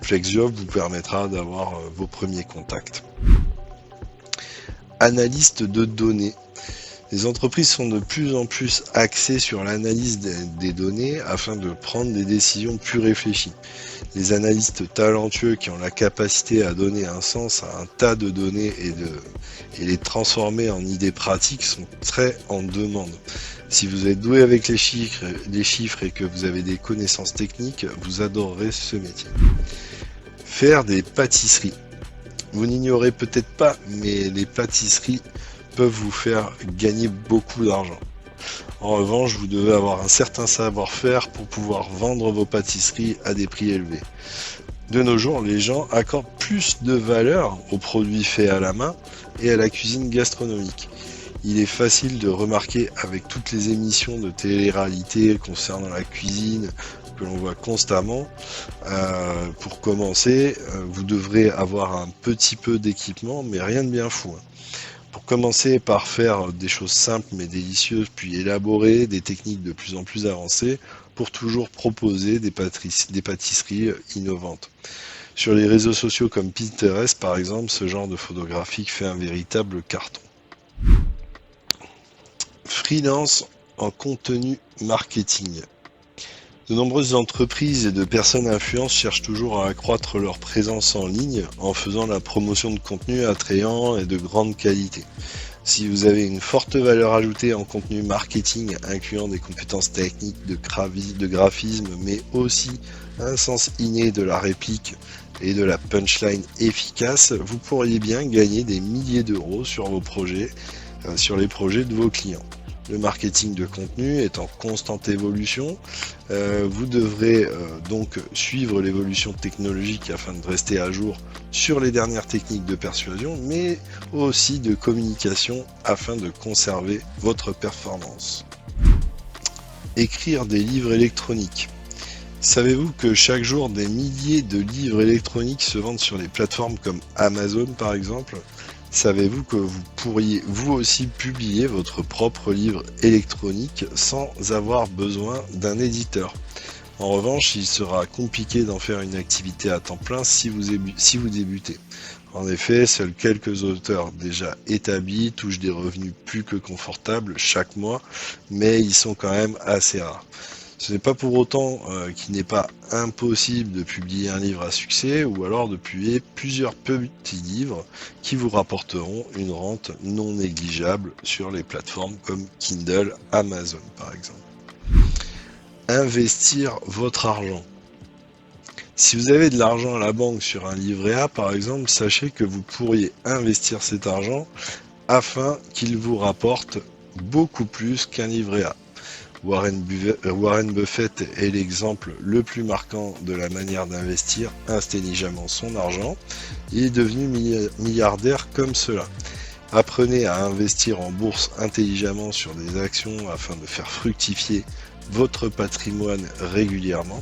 FlexJob vous permettra d'avoir vos premiers contacts. Analyste de données. Les entreprises sont de plus en plus axées sur l'analyse des données afin de prendre des décisions plus réfléchies. Les analystes talentueux qui ont la capacité à donner un sens à un tas de données et les transformer en idées pratiques sont très en demande. Si vous êtes doué avec les chiffres et que vous avez des connaissances techniques, vous adorerez ce métier. Faire des pâtisseries. Vous n'ignorez peut-être pas, mais les pâtisseries peuvent vous faire gagner beaucoup d'argent. En revanche, vous devez avoir un certain savoir-faire pour pouvoir vendre vos pâtisseries à des prix élevés. De nos jours, les gens accordent plus de valeur aux produits faits à la main et à la cuisine gastronomique. Il est facile de remarquer avec toutes les émissions de télé-réalité concernant la cuisine que l'on voit constamment. Pour commencer, vous devrez avoir un petit peu d'équipement, mais rien de bien fou, hein. Pour commencer par faire des choses simples mais délicieuses, puis élaborer des techniques de plus en plus avancées pour toujours proposer des pâtisseries innovantes. Sur les réseaux sociaux comme Pinterest par exemple, ce genre de photographique fait un véritable carton. Freelance en contenu marketing. De nombreuses entreprises et de personnes influentes cherchent toujours à accroître leur présence en ligne en faisant la promotion de contenus attrayants et de grande qualité. Si vous avez une forte valeur ajoutée en contenu marketing, incluant des compétences techniques de graphisme, mais aussi un sens inné de la réplique et de la punchline efficace, vous pourriez bien gagner des milliers d'euros sur vos projets, sur les projets de vos clients. Le marketing de contenu est en constante évolution. Vous devrez donc suivre l'évolution technologique afin de rester à jour sur les dernières techniques de persuasion, mais aussi de communication afin de conserver votre performance. Écrire des livres électroniques. Savez-vous que chaque jour des milliers de livres électroniques se vendent sur des plateformes comme Amazon par exemple ? Savez-vous que vous pourriez vous aussi publier votre propre livre électronique sans avoir besoin d'un éditeur? En revanche, il sera compliqué d'en faire une activité à temps plein si vous débutez. En effet, seuls quelques auteurs déjà établis touchent des revenus plus que confortables chaque mois, mais ils sont quand même assez rares. Ce n'est pas pour autant qu'il n'est pas impossible de publier un livre à succès ou alors de publier plusieurs petits livres qui vous rapporteront une rente non négligeable sur les plateformes comme Kindle, Amazon par exemple. Investir votre argent. Si vous avez de l'argent à la banque sur un livret A par exemple, sachez que vous pourriez investir cet argent afin qu'il vous rapporte beaucoup plus qu'un livret A. Warren Buffett est l'exemple le plus marquant de la manière d'investir intelligemment son argent. Il est devenu milliardaire comme cela. Apprenez à investir en bourse intelligemment sur des actions afin de faire fructifier votre patrimoine régulièrement.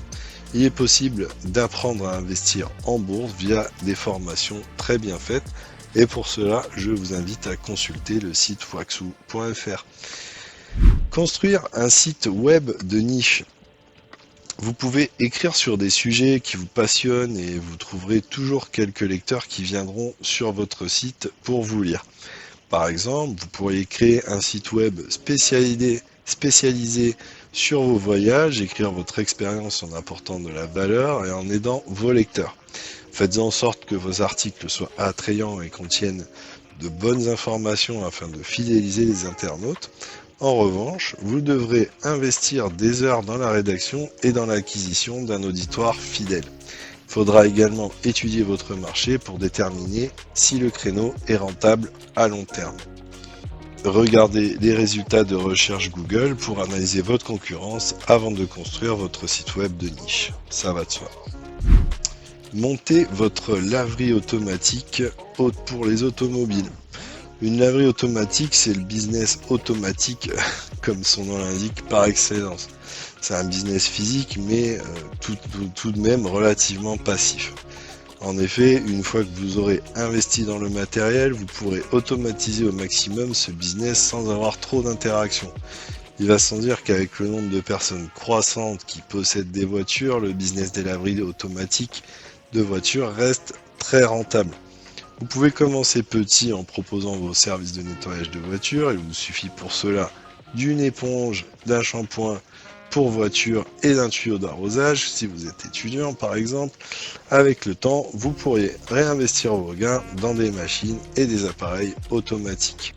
Il est possible d'apprendre à investir en bourse via des formations très bien faites et pour cela, je vous invite à consulter le site waxu.fr. Construire un site web de niche. Vous pouvez écrire sur des sujets qui vous passionnent et vous trouverez toujours quelques lecteurs qui viendront sur votre site pour vous lire. Par exemple, vous pourriez créer un site web spécialisé sur vos voyages, écrire votre expérience en apportant de la valeur et en aidant vos lecteurs. Faites en sorte que vos articles soient attrayants et contiennent de bonnes informations afin de fidéliser les internautes. En revanche, vous devrez investir des heures dans la rédaction et dans l'acquisition d'un auditoire fidèle. Il faudra également étudier votre marché pour déterminer si le créneau est rentable à long terme. Regardez les résultats de recherche Google pour analyser votre concurrence avant de construire votre site web de niche. Ça va de soi. Montez votre laverie automatique pour les automobiles. Une laverie automatique, c'est le business automatique, comme son nom l'indique, par excellence. C'est un business physique, mais tout de même relativement passif. En effet, une fois que vous aurez investi dans le matériel, vous pourrez automatiser au maximum ce business sans avoir trop d'interactions. Il va sans dire qu'avec le nombre de personnes croissantes qui possèdent des voitures, le business des laveries automatiques de voitures reste très rentable. Vous pouvez commencer petit en proposant vos services de nettoyage de voiture. Il vous suffit pour cela d'une éponge, d'un shampoing pour voiture et d'un tuyau d'arrosage. Si vous êtes étudiant par exemple, avec le temps, vous pourriez réinvestir vos gains dans des machines et des appareils automatiques.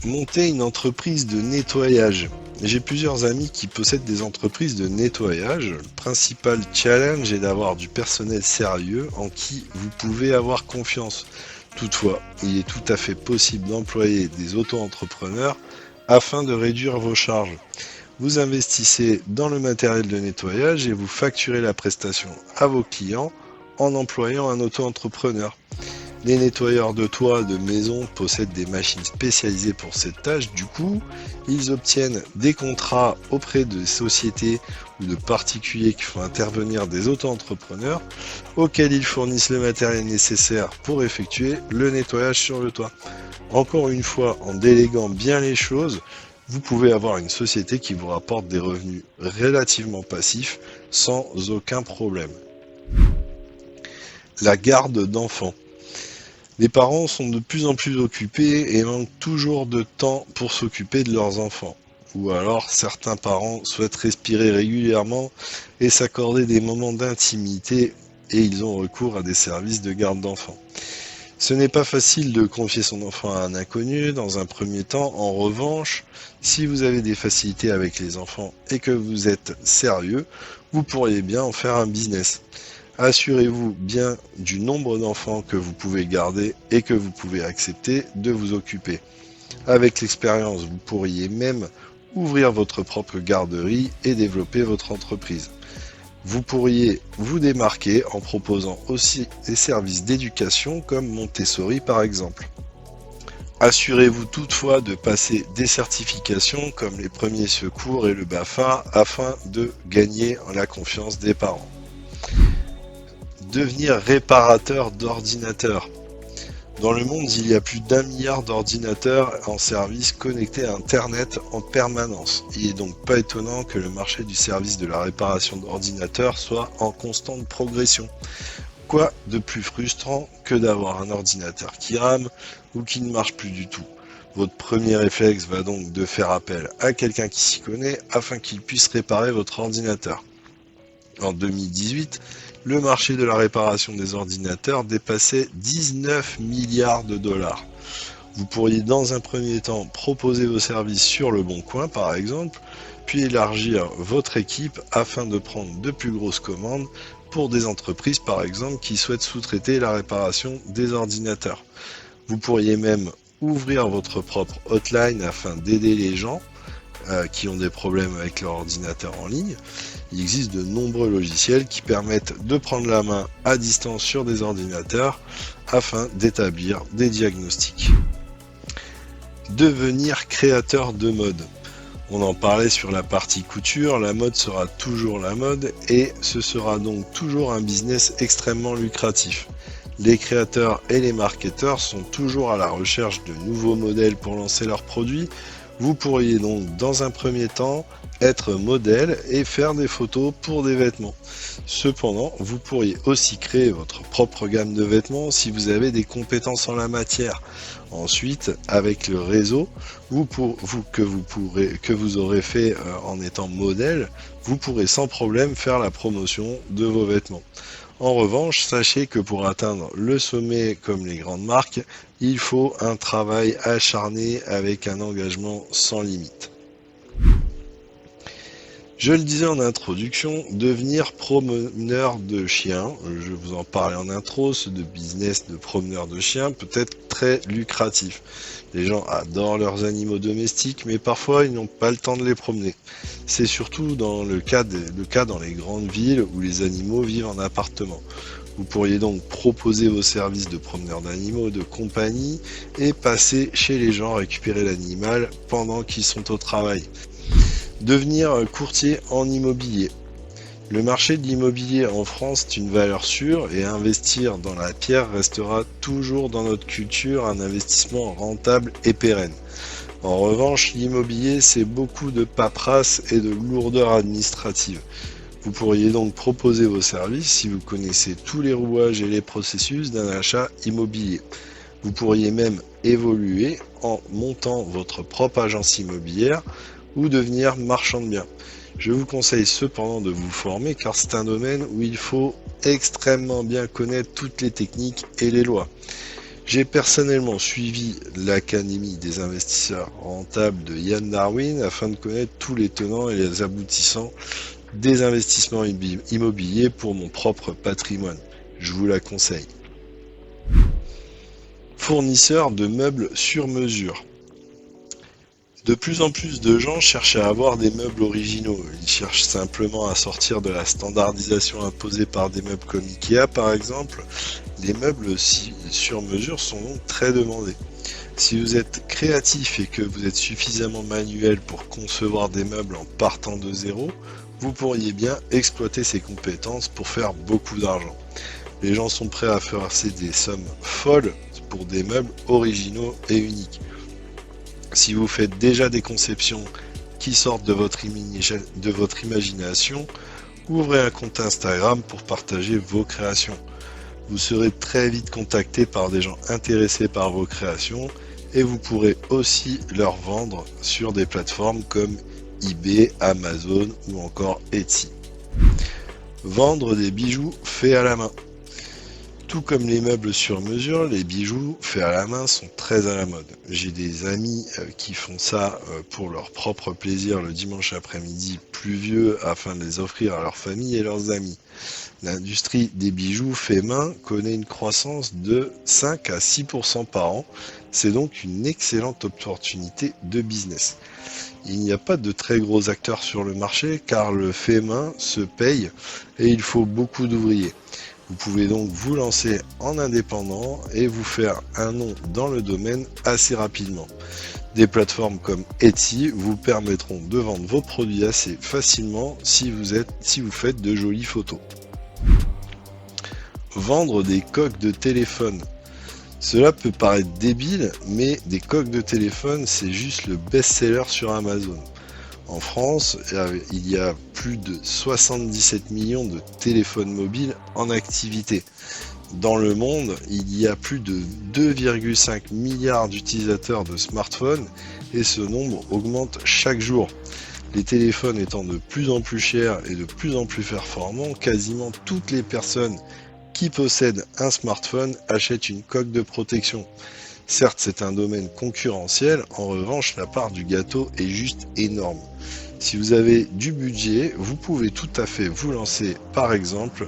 Monter une entreprise de nettoyage. J'ai plusieurs amis qui possèdent des entreprises de nettoyage. Le principal challenge est d'avoir du personnel sérieux en qui vous pouvez avoir confiance. Toutefois, il est tout à fait possible d'employer des auto-entrepreneurs afin de réduire vos charges. Vous investissez dans le matériel de nettoyage et vous facturez la prestation à vos clients en employant un auto-entrepreneur. Les nettoyeurs de toits de maison possèdent des machines spécialisées pour cette tâche. Du coup, ils obtiennent des contrats auprès de sociétés ou de particuliers qui font intervenir des auto-entrepreneurs auxquels ils fournissent le matériel nécessaire pour effectuer le nettoyage sur le toit. Encore une fois, en déléguant bien les choses, vous pouvez avoir une société qui vous rapporte des revenus relativement passifs sans aucun problème. La garde d'enfants. Les parents sont de plus en plus occupés et manquent toujours de temps pour s'occuper de leurs enfants. Ou alors certains parents souhaitent respirer régulièrement et s'accorder des moments d'intimité et ils ont recours à des services de garde d'enfants. Ce n'est pas facile de confier son enfant à un inconnu dans un premier temps. En revanche, si vous avez des facilités avec les enfants et que vous êtes sérieux, vous pourriez bien en faire un business. Assurez-vous bien du nombre d'enfants que vous pouvez garder et que vous pouvez accepter de vous occuper. Avec l'expérience, vous pourriez même ouvrir votre propre garderie et développer votre entreprise. Vous pourriez vous démarquer en proposant aussi des services d'éducation comme Montessori par exemple. Assurez-vous toutefois de passer des certifications comme les premiers secours et le BAFA afin de gagner la confiance des parents. Devenir réparateur d'ordinateurs. Dans le monde, il y a plus d'1 milliard d'ordinateurs en service connectés à Internet en permanence. Il n'est donc pas étonnant que le marché du service de la réparation d'ordinateurs soit en constante progression. Quoi de plus frustrant que d'avoir un ordinateur qui rame ou qui ne marche plus du tout? Votre premier réflexe va donc de faire appel à quelqu'un qui s'y connaît afin qu'il puisse réparer votre ordinateur. En 2018, le marché de la réparation des ordinateurs dépassait 19 milliards de dollars. Vous pourriez dans un premier temps proposer vos services sur le Bon Coin par exemple, puis élargir votre équipe afin de prendre de plus grosses commandes pour des entreprises par exemple qui souhaitent sous-traiter la réparation des ordinateurs. Vous pourriez même ouvrir votre propre hotline afin d'aider les gens qui ont des problèmes avec leur ordinateur en ligne. Il existe de nombreux logiciels qui permettent de prendre la main à distance sur des ordinateurs afin d'établir des diagnostics. Devenir créateur de mode. On en parlait sur la partie couture, la mode sera toujours la mode et ce sera donc toujours un business extrêmement lucratif. Les créateurs et les marketeurs sont toujours à la recherche de nouveaux modèles pour lancer leurs produits. Vous pourriez donc dans un premier temps être modèle et faire des photos pour des vêtements. Cependant, vous pourriez aussi créer votre propre gamme de vêtements si vous avez des compétences en la matière. Ensuite, avec le réseau que vous aurez fait en étant modèle, vous pourrez sans problème faire la promotion de vos vêtements. En revanche, sachez que pour atteindre le sommet comme les grandes marques, il faut un travail acharné avec un engagement sans limite. Je le disais en introduction, devenir promeneur de chiens, je vous en parlais en intro, ce business de promeneur de chiens peut être très lucratif. Les gens adorent leurs animaux domestiques, mais parfois ils n'ont pas le temps de les promener. C'est surtout dans le cas dans les grandes villes où les animaux vivent en appartement. Vous pourriez donc proposer vos services de promeneur d'animaux de compagnie et passer chez les gens récupérer l'animal pendant qu'ils sont au travail. Devenir courtier en immobilier. Le marché de l'immobilier en France est une valeur sûre et investir dans la pierre restera toujours dans notre culture un investissement rentable et pérenne. En revanche, l'immobilier, c'est beaucoup de paperasse et de lourdeur administrative. Vous pourriez donc proposer vos services si vous connaissez tous les rouages et les processus d'un achat immobilier. Vous pourriez même évoluer en montant votre propre agence immobilière ou devenir marchand de biens. Je vous conseille cependant de vous former car c'est un domaine où il faut extrêmement bien connaître toutes les techniques et les lois. J'ai personnellement suivi l'Académie des investisseurs rentables de Yann Darwin afin de connaître tous les tenants et les aboutissants des investissements immobiliers pour mon propre patrimoine. Je vous la conseille. Fournisseur de meubles sur mesure. De plus en plus de gens cherchent à avoir des meubles originaux. Ils cherchent simplement à sortir de la standardisation imposée par des meubles comme Ikea par exemple. Les meubles sur mesure sont donc très demandés. Si vous êtes créatif et que vous êtes suffisamment manuel pour concevoir des meubles en partant de zéro, vous pourriez bien exploiter ces compétences pour faire beaucoup d'argent. Les gens sont prêts à verser des sommes folles pour des meubles originaux et uniques. Si vous faites déjà des conceptions qui sortent de votre imagination, ouvrez un compte Instagram pour partager vos créations. Vous serez très vite contacté par des gens intéressés par vos créations et vous pourrez aussi leur vendre sur des plateformes comme eBay, Amazon ou encore Etsy. Vendre des bijoux faits à la main. Tout comme les meubles sur mesure, les bijoux faits à la main sont très à la mode. J'ai des amis qui font ça pour leur propre plaisir le dimanche après-midi pluvieux afin de les offrir à leur famille et leurs amis. L'industrie des bijoux faits main connaît une croissance de 5 à 6% par an. C'est donc une excellente opportunité de business. Il n'y a pas de très gros acteurs sur le marché car le fait main se paye et il faut beaucoup d'ouvriers. Vous pouvez donc vous lancer en indépendant et vous faire un nom dans le domaine assez rapidement. Des plateformes comme Etsy vous permettront de vendre vos produits assez facilement si vous faites de jolies photos. Vendre des coques de téléphone. Cela peut paraître débile, mais des coques de téléphone, c'est juste le best-seller sur Amazon. En France, il y a plus de 77 millions de téléphones mobiles en activité. Dans le monde, il y a plus de 2,5 milliards d'utilisateurs de smartphones et ce nombre augmente chaque jour. Les téléphones étant de plus en plus chers et de plus en plus performants, quasiment toutes les personnes qui possèdent un smartphone achètent une coque de protection. Certes, c'est un domaine concurrentiel, en revanche, la part du gâteau est juste énorme. Si vous avez du budget, vous pouvez tout à fait vous lancer, par exemple,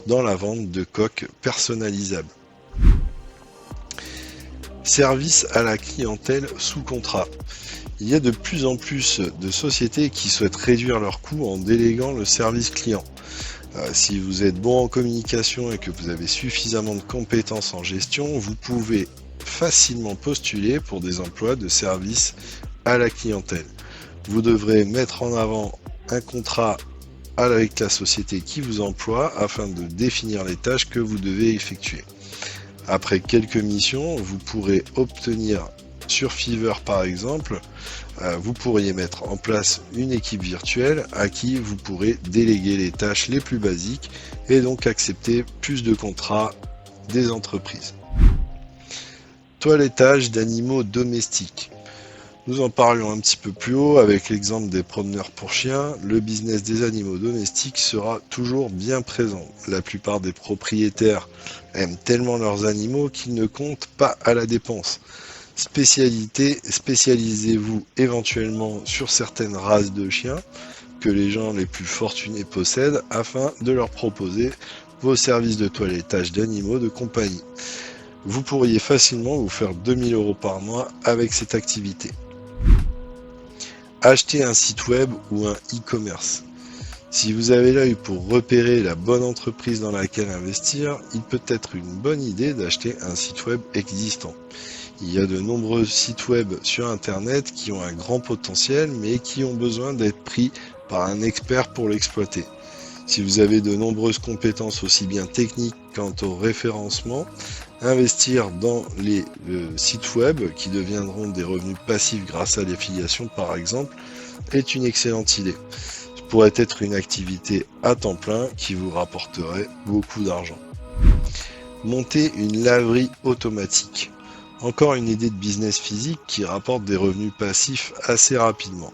dans la vente de coques personnalisables. Service à la clientèle sous contrat. Il y a de plus en plus de sociétés qui souhaitent réduire leurs coûts en déléguant le service client. Si vous êtes bon en communication et que vous avez suffisamment de compétences en gestion, vous pouvez facilement postuler pour des emplois de service à la clientèle. Vous devrez mettre en avant un contrat avec la société qui vous emploie afin de définir les tâches que vous devez effectuer. Après quelques missions, vous pourrez obtenir sur Fiverr par exemple, vous pourriez mettre en place une équipe virtuelle à qui vous pourrez déléguer les tâches les plus basiques et donc accepter plus de contrats des entreprises. Toilettage d'animaux domestiques. Nous en parlions un petit peu plus haut avec l'exemple des promeneurs pour chiens. Le business des animaux domestiques sera toujours bien présent. La plupart des propriétaires aiment tellement leurs animaux qu'ils ne comptent pas à la dépense. Spécialisez-vous éventuellement sur certaines races de chiens que les gens les plus fortunés possèdent afin de leur proposer vos services de toilettage d'animaux de compagnie. Vous pourriez facilement vous faire 2000 € par mois avec cette activité. Acheter un site web ou un e-commerce. Si vous avez l'œil pour repérer la bonne entreprise dans laquelle investir, il peut être une bonne idée d'acheter un site web existant. Il y a de nombreux sites web sur Internet qui ont un grand potentiel mais qui ont besoin d'être pris par un expert pour l'exploiter. Si vous avez de nombreuses compétences aussi bien techniques quant au référencement, investir dans les sites web qui deviendront des revenus passifs grâce à l'affiliation par exemple est une excellente idée. Ce pourrait être une activité à temps plein qui vous rapporterait beaucoup d'argent. Monter une laverie automatique. Encore une idée de business physique qui rapporte des revenus passifs assez rapidement.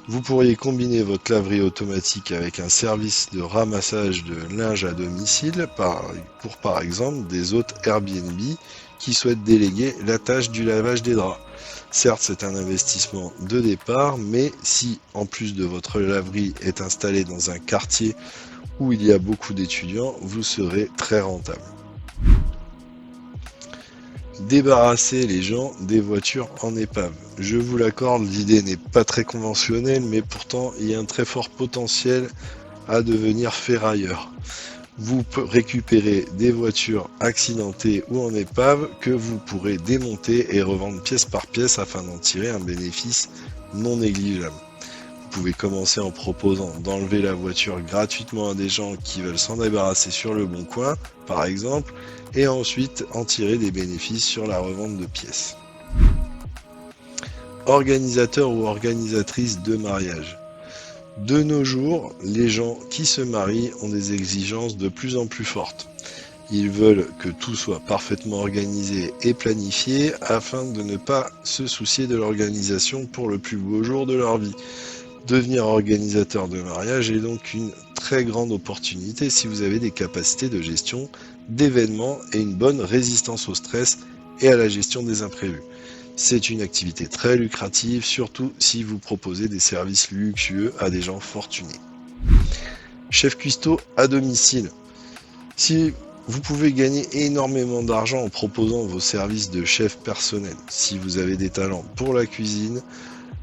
Vous pourriez combiner votre laverie automatique avec un service de ramassage de linge à domicile pour par exemple des hôtes Airbnb qui souhaitent déléguer la tâche du lavage des draps. Certes, c'est un investissement de départ, mais si en plus de votre laverie est installée dans un quartier où il y a beaucoup d'étudiants, vous serez très rentable. Débarrasser les gens des voitures en épave. Je vous l'accorde, l'idée n'est pas très conventionnelle, mais pourtant il y a un très fort potentiel à devenir ferrailleur. Vous récupérez des voitures accidentées ou en épave que vous pourrez démonter et revendre pièce par pièce afin d'en tirer un bénéfice non négligeable. Vous pouvez commencer en proposant d'enlever la voiture gratuitement à des gens qui veulent s'en débarrasser sur le bon coin, par exemple, et ensuite en tirer des bénéfices sur la revente de pièces. Organisateur ou organisatrice de mariage. De nos jours, les gens qui se marient ont des exigences de plus en plus fortes. Ils veulent que tout soit parfaitement organisé et planifié afin de ne pas se soucier de l'organisation pour le plus beau jour de leur vie. Devenir organisateur de mariage est donc une très grande opportunité si vous avez des capacités de gestion d'événements et une bonne résistance au stress et à la gestion des imprévus. C'est une activité très lucrative, surtout si vous proposez des services luxueux à des gens fortunés. Chef cuistot à domicile. Si vous pouvez gagner énormément d'argent en proposant vos services de chef personnel. Si vous avez des talents pour la cuisine,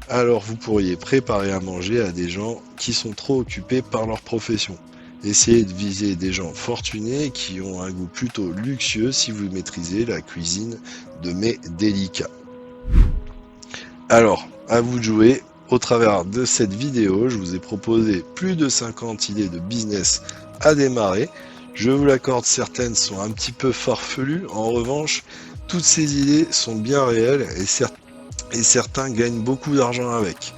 alors vous pourriez préparer à manger à des gens qui sont trop occupés par leur profession. Essayez de viser des gens fortunés qui ont un goût plutôt luxueux si vous maîtrisez la cuisine de mets délicats. Alors, à vous de jouer. Au travers de cette vidéo, je vous ai proposé plus de 50 idées de business à démarrer. Je vous l'accorde, certaines sont un petit peu farfelues. En revanche, toutes ces idées sont bien réelles et certains gagnent beaucoup d'argent avec.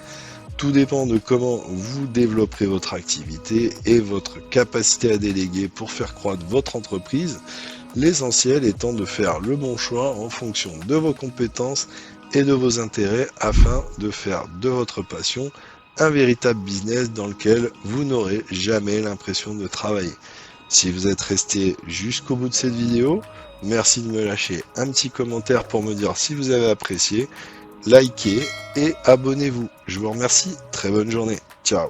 Tout dépend de comment vous développerez votre activité et votre capacité à déléguer pour faire croître votre entreprise. L'essentiel étant de faire le bon choix en fonction de vos compétences et de vos intérêts afin de faire de votre passion un véritable business dans lequel vous n'aurez jamais l'impression de travailler. Si vous êtes resté jusqu'au bout de cette vidéo, merci de me lâcher un petit commentaire pour me dire si vous avez apprécié, likez et abonnez-vous. Je vous remercie, très bonne journée, ciao.